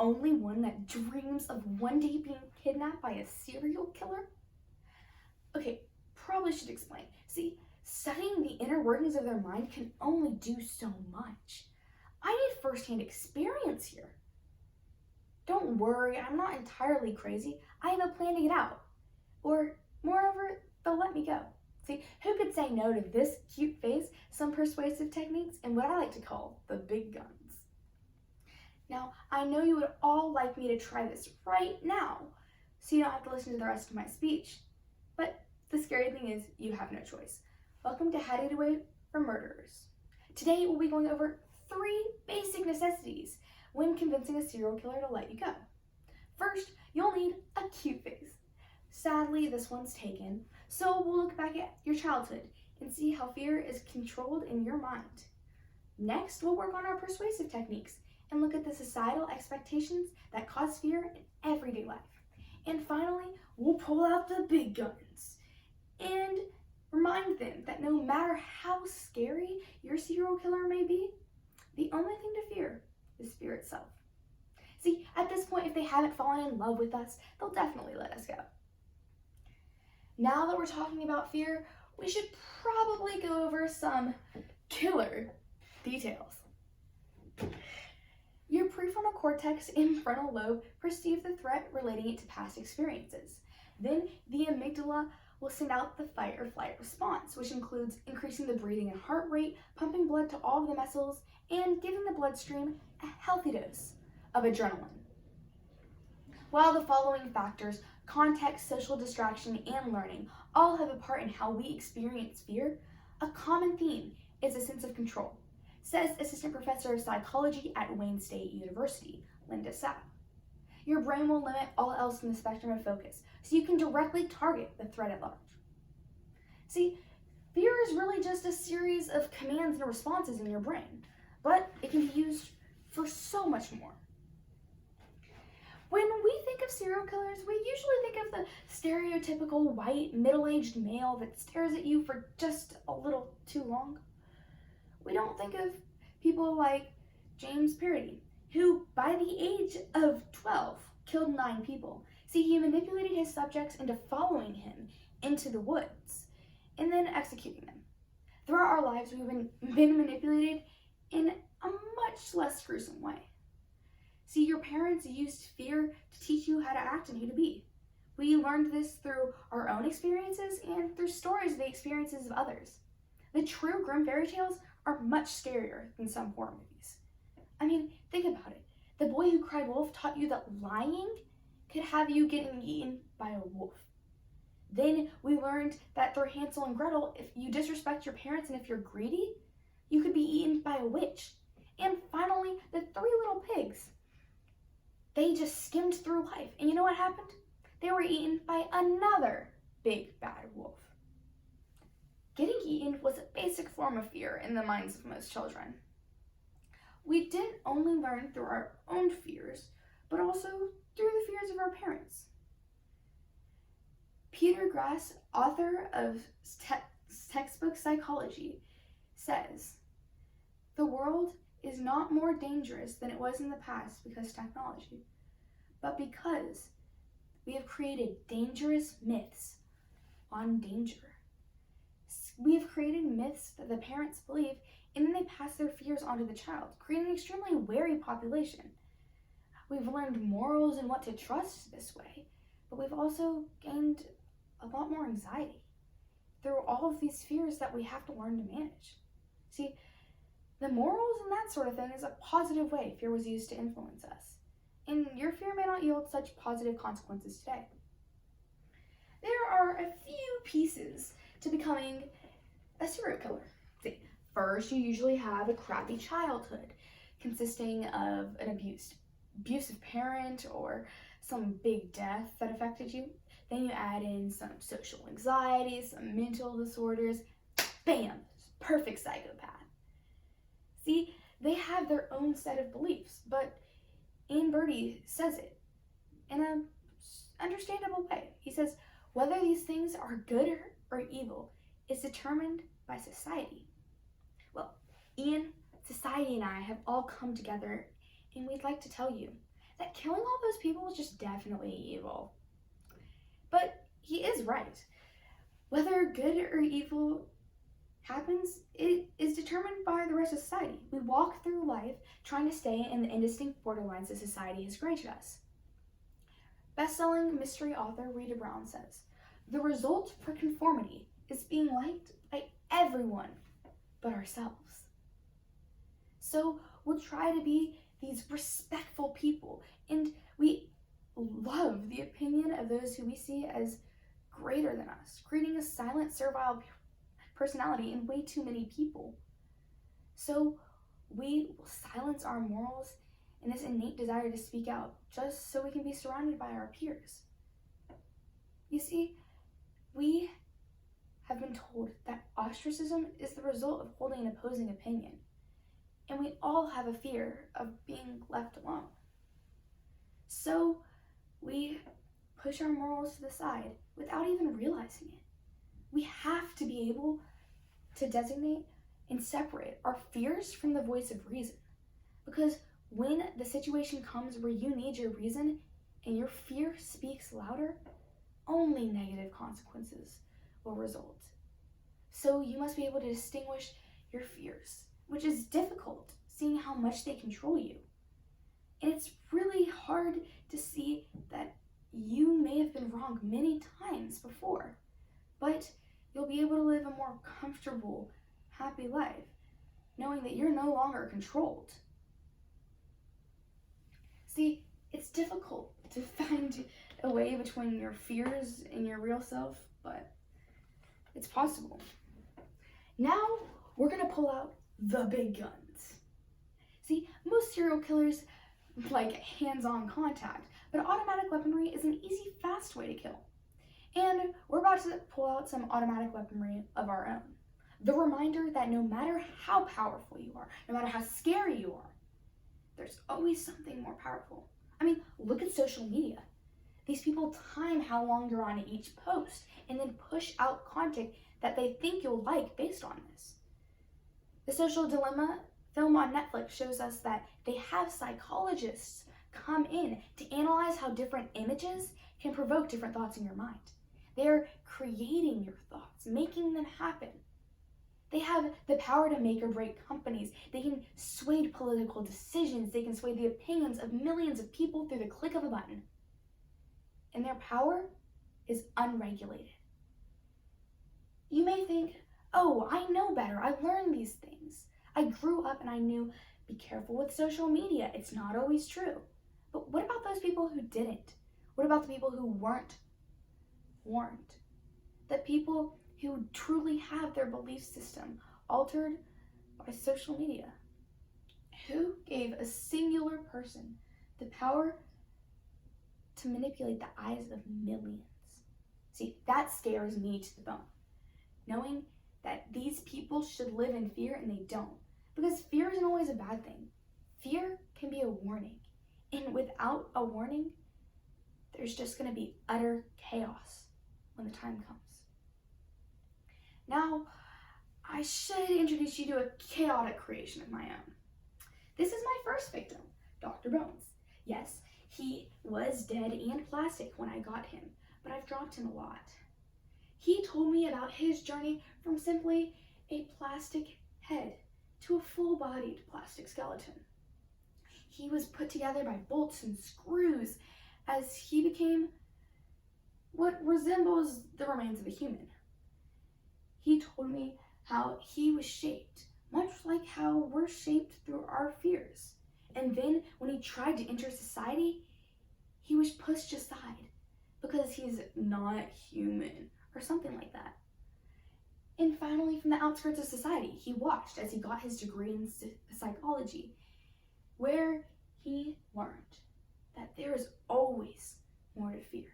only one that dreams of one day being kidnapped by a serial killer? Okay, probably should explain. See, studying the inner workings of their mind can only do so much. I need firsthand experience here. Don't worry, I'm not entirely crazy. I have a plan to get out. Or, moreover, they'll let me go. See, who could say no to this cute face, some persuasive techniques, and what I like to call the big guns? Now, I know you would all like me to try this right now, so you don't have to listen to the rest of my speech. But the scary thing is, you have no choice. Welcome to Hiding Away from Murderers. Today, we'll be going over 3 basic necessities when convincing a serial killer to let you go. First, you'll need a cute face. Sadly, this one's taken, so we'll look back at your childhood and see how fear is controlled in your mind. Next, we'll work on our persuasive techniques and look at the societal expectations that cause fear in everyday life. And finally, we'll pull out the big guns and remind them that no matter how scary your serial killer may be, the only thing to fear is fear itself. See, at this point, if they haven't fallen in love with us, they'll definitely let us go. Now that we're talking about fear, we should probably go over some killer details. Your prefrontal cortex and frontal lobe perceive the threat relating it to past experiences. Then the amygdala will send out the fight or flight response, which includes increasing the breathing and heart rate, pumping blood to all of the muscles, and giving the bloodstream a healthy dose of adrenaline. While the following factors, context, social distraction, and learning, all have a part in how we experience fear, a common theme is a sense of control, says Assistant Professor of Psychology at Wayne State University, Linda Sapp. Your brain will limit all else in the spectrum of focus, so you can directly target the threat at large. See, fear is really just a series of commands and responses in your brain, but it can be used for so much more. When we think of serial killers, we usually think of the stereotypical white, middle-aged male that stares at you for just a little too long. We don't think of people like James Parody, who by the age of 12 killed 9 people. See, he manipulated his subjects into following him into the woods and then executing them. Throughout our lives, we've been manipulated in a much less gruesome way. See, your parents used fear to teach you how to act and who to be. We learned this through our own experiences and through stories of the experiences of others. The true grim fairy tales are much scarier than some horror movies. I mean, think about it. The Boy Who Cried Wolf taught you that lying could have you getting eaten by a wolf. Then we learned that through Hansel and Gretel, if you disrespect your parents and if you're greedy, you could be eaten by a witch. And finally, the 3 little pigs. They just skimmed through life. And you know what happened? They were eaten by another big bad wolf. Getting eaten was a basic form of fear in the minds of most children. We didn't only learn through our own fears, but also through the fears of our parents. Peter Grass, author of textbook Psychology, says, "The world is not more dangerous than it was in the past because of technology, but because we have created dangerous myths on danger. We have created myths that the parents believe, and then they pass their fears onto the child, creating an extremely wary population. We've learned morals and what to trust this way, but we've also gained a lot more anxiety through all of these fears that we have to learn to manage." See, the morals and that sort of thing is a positive way fear was used to influence us. And your fear may not yield such positive consequences today. There are a few pieces to becoming a serial killer. See, first, you usually have a crappy childhood consisting of an abusive parent or some big death that affected you. Then you add in some social anxiety, some mental disorders. Bam! Perfect psychopath. See, they have their own set of beliefs, but Ian Birdie says it in an understandable way. He says, whether these things are good or evil is determined by society. Well, Ian, society and I have all come together, and we'd like to tell you that killing all those people is just definitely evil. But he is right. Whether good or evil happens, it is determined by the rest of society. We walk through life trying to stay in the indistinct borderlines that society has granted us. Best-selling mystery author Rita Brown says, "The result for conformity is being liked by everyone but ourselves." So we'll try to be these respectful people, and we love the opinion of those who we see as greater than us, creating a silent, servile personality in way too many people. So we will silence our morals and this innate desire to speak out just so we can be surrounded by our peers. You see, we have been told that ostracism is the result of holding an opposing opinion, and we all have a fear of being left alone. So we push our morals to the side without even realizing it. We have to be able to designate and separate our fears from the voice of reason. Because when the situation comes where you need your reason and your fear speaks louder, only negative consequences will result. So you must be able to distinguish your fears, which is difficult, seeing how much they control you. And it's really hard to see that you may have been wrong many times before, but you'll be able to live a more comfortable, happy life, knowing that you're no longer controlled. See, it's difficult to find a way between your fears and your real self, but it's possible. Now, we're gonna pull out the big guns. See, most serial killers like hands-on contact, but automatic weaponry is an easy, fast way to kill. And we're about to pull out some automatic weaponry of our own. The reminder that no matter how powerful you are, no matter how scary you are, there's always something more powerful. I mean, look at social media. These people time how long you're on each post and then push out content that they think you'll like based on this. The Social Dilemma film on Netflix shows us that they have psychologists come in to analyze how different images can provoke different thoughts in your mind. They're creating your thoughts, making them happen. They have the power to make or break companies. They can sway political decisions. They can sway the opinions of millions of people through the click of a button. And their power is unregulated. You may think, oh, I know better. I learned these things. I grew up and I knew, be careful with social media. It's not always true. But what about those people who didn't? What about the people who weren't warned? The people who truly have their belief system altered by social media? Who gave a singular person the power to manipulate the eyes of millions? See, that scares me to the bone. Knowing that these people should live in fear and they don't. Because fear isn't always a bad thing. Fear can be a warning. And without a warning, there's just going to be utter chaos when the time comes. Now, I should introduce you to a chaotic creation of my own. This is my first victim, Dr. Bones. Yes, he was dead and plastic when I got him, but I've dropped him a lot. He told me about his journey from simply a plastic head to a full-bodied plastic skeleton. He was put together by bolts and screws as he became what resembles the remains of a human. He told me how he was shaped, much like how we're shaped through our fears. And then when he tried to enter society, he was pushed aside because he's not human or something like that. And finally, from the outskirts of society, he watched as he got his degree in psychology, where he learned that there is always more to fear.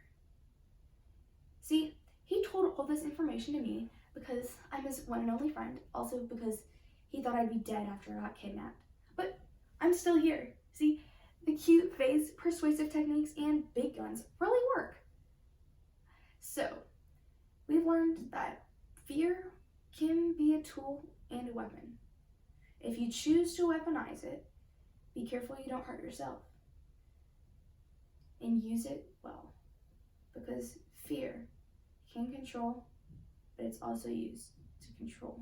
See, he told all this information to me because I'm his one and only friend, also because he thought I'd be dead after I got kidnapped. But I'm still here. See, the cute face, persuasive techniques, and big guns really work. So, we've learned that fear can be a tool and a weapon. If you choose to weaponize it, be careful you don't hurt yourself. and use it well, because fear can control, but it's also used to control.